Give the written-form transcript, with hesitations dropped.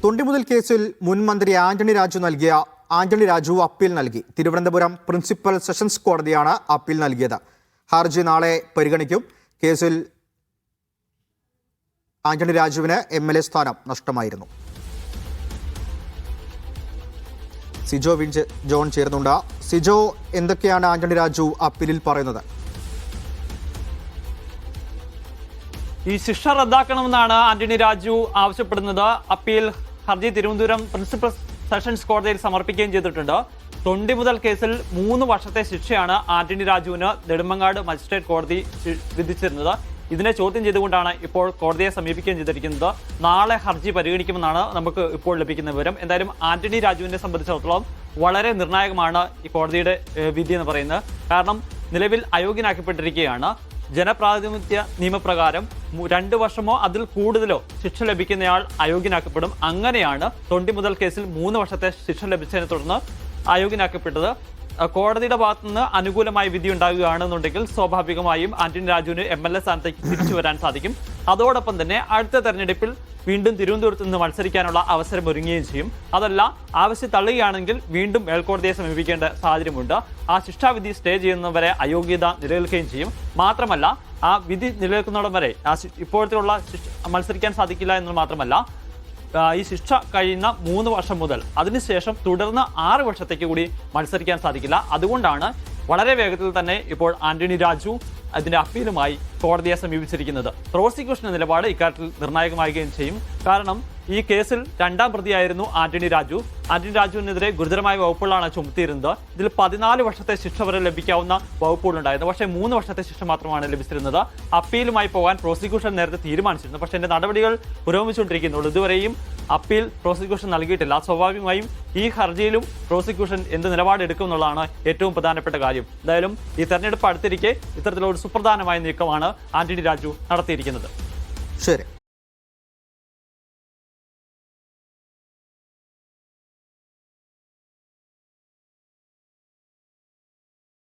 തൊണ്ടിമുതൽ കേസിൽ മുൻ മന്ത്രി ആന്റണി രാജു അപ്പീൽ നൽകി. തിരുവനന്തപുരം പ്രിൻസിപ്പൽ സെഷൻസ് കോടതിയാണ് അപ്പീൽ നൽകിയത്. ഹർജി നാളെ പരിഗണിക്കും. കേസിൽ ആന്റണി രാജുവിന് MLA സ്ഥാനം നഷ്ടമായിരുന്നു. സിജോ ജോൺ ചേർന്നുണ്ട്. സിജോ, എന്തൊക്കെയാണ് ആന്റണി രാജു അപ്പീലിൽ പറയുന്നത്? ഈ ശിക്ഷ റദ്ദാക്കണമെന്നാണ് ആന്റണി രാജു ആവശ്യപ്പെടുന്നത്. അപ്പീൽ ഹർജി തിരുവനന്തപുരം പ്രിൻസിപ്പൽ സെഷൻസ് കോടതിയിൽ സമർപ്പിക്കുകയും ചെയ്തിട്ടുണ്ട്. തൊണ്ടിമുതൽ കേസിൽ 3 വർഷത്തെ ശിക്ഷയാണ് ആന്റണി രാജുവിന് നെടുമങ്ങാട് മജിസ്ട്രേറ്റ് കോടതി വിധിച്ചിരുന്നത്. ഇതിനെ ചോദ്യം ചെയ്തുകൊണ്ടാണ് ഇപ്പോൾ കോടതിയെ സമീപിക്കുകയും ചെയ്തിരിക്കുന്നത്. നാളെ ഹർജി പരിഗണിക്കുമെന്നാണ് നമുക്ക് ഇപ്പോൾ ലഭിക്കുന്ന വിവരം. എന്തായാലും ആന്റണി രാജുവിനെ സംബന്ധിച്ചിടത്തോളം വളരെ നിർണായകമാണ് ഈ കോടതിയുടെ വിധി എന്ന് പറയുന്നത്. കാരണം നിലവിൽ അയോഗ്യനാക്കപ്പെട്ടിരിക്കുകയാണ്. ജനപ്രാതിനിധ്യ നിയമപ്രകാരം 2 വർഷമോ അതിൽ കൂടുതലോ ശിക്ഷ ലഭിക്കുന്നയാൾ അയോഗ്യനാക്കപ്പെടും. അങ്ങനെയാണ് തൊണ്ടിമുതൽ കേസിൽ 3 വർഷത്തെ ശിക്ഷ ലഭിച്ചതിനെ തുടർന്ന് അയോഗ്യനാക്കപ്പെട്ടത്. കോടതിയുടെ ഭാഗത്തു നിന്ന് അനുകൂലമായ വിധി ഉണ്ടാകുകയാണെന്നുണ്ടെങ്കിൽ സ്വാഭാവികമായും ആന്റണി രാജുവിന് MLA സ്ഥാനത്തേക്ക് തിരിച്ചു വരാൻ സാധിക്കും. അതോടൊപ്പം തന്നെ അടുത്ത തെരഞ്ഞെടുപ്പിൽ വീണ്ടും തിരുവനന്തപുരത്ത് നിന്ന് മത്സരിക്കാനുള്ള അവസരം ഒരുങ്ങുകയും ചെയ്യും. അതല്ല, ആവശ്യം തള്ളുകയാണെങ്കിൽ വീണ്ടും മേൽക്കോടതിയെ സമീപിക്കേണ്ട സാഹചര്യമുണ്ട്. ആ ശിക്ഷാവിധി സ്റ്റേ ചെയ്യുന്നവരെ അയോഗ്യത നിലനിൽക്കുകയും ചെയ്യും. മാത്രമല്ല, ആ വിധി നിലനിൽക്കുന്നിടം വരെ ഇപ്പോഴത്തെയുള്ള മത്സരിക്കാൻ സാധിക്കില്ല എന്ന് മാത്രമല്ല, ഈ ശിക്ഷ കഴിയുന്ന 3 വർഷം മുതൽ അതിനുശേഷം തുടർന്ന് 6 വർഷത്തേക്ക് കൂടി മത്സരിക്കാൻ സാധിക്കില്ല. അതുകൊണ്ടാണ് വളരെ വേഗത്തിൽ തന്നെ ഇപ്പോൾ ആന്റണി രാജു അതിന്റെ അപ്പീലുമായി കോടതിയെ സമീപിച്ചിരിക്കുന്നത്. പ്രോസിക്യൂഷന്റെ നിലപാട് ഇക്കാര്യത്തിൽ നിർണായകമാവുകയും ചെയ്യും. കാരണം ഈ കേസിൽ 2ാം പ്രതിയായിരുന്നു ആന്റണി രാജു. ആന്റണി രാജുവിനെതിരെ ഗുരുതരമായ വകുപ്പുകളാണ് ചുമത്തിയിരുന്നത്. ഇതിൽ 14 വർഷത്തെ ശിക്ഷ വരെ ലഭിക്കാവുന്ന വകുപ്പുകളുണ്ടായിരുന്നു. പക്ഷേ 3 വർഷത്തെ ശിക്ഷ മാത്രമാണ് ലഭിച്ചിരുന്നത്. അപ്പീലുമായി പോകാൻ പ്രോസിക്യൂഷൻ നേരത്തെ തീരുമാനിച്ചിരുന്നു. പക്ഷേ എന്റെ നടപടികൾ പുരോഗമിച്ചുകൊണ്ടിരിക്കുന്നുള്ളൂ. ഇതുവരെയും അപ്പീൽ പ്രോസിക്യൂഷൻ നൽകിയിട്ടില്ല. സ്വാഭാവികമായും ഈ ഹർജിയിലും പ്രോസിക്യൂഷൻ എന്ത് നിലപാടെടുക്കും എന്നുള്ളതാണ് ഏറ്റവും പ്രധാനപ്പെട്ട കാര്യം. എന്തായാലും ഈ തെരഞ്ഞെടുപ്പ് അടുത്തിരിക്കെ ഇത്തരത്തിലുള്ള ഒരു സുപ്രധാനമായ നീക്കമാണ് ആന്റണി രാജു നടത്തിയിരിക്കുന്നത്. ശരി.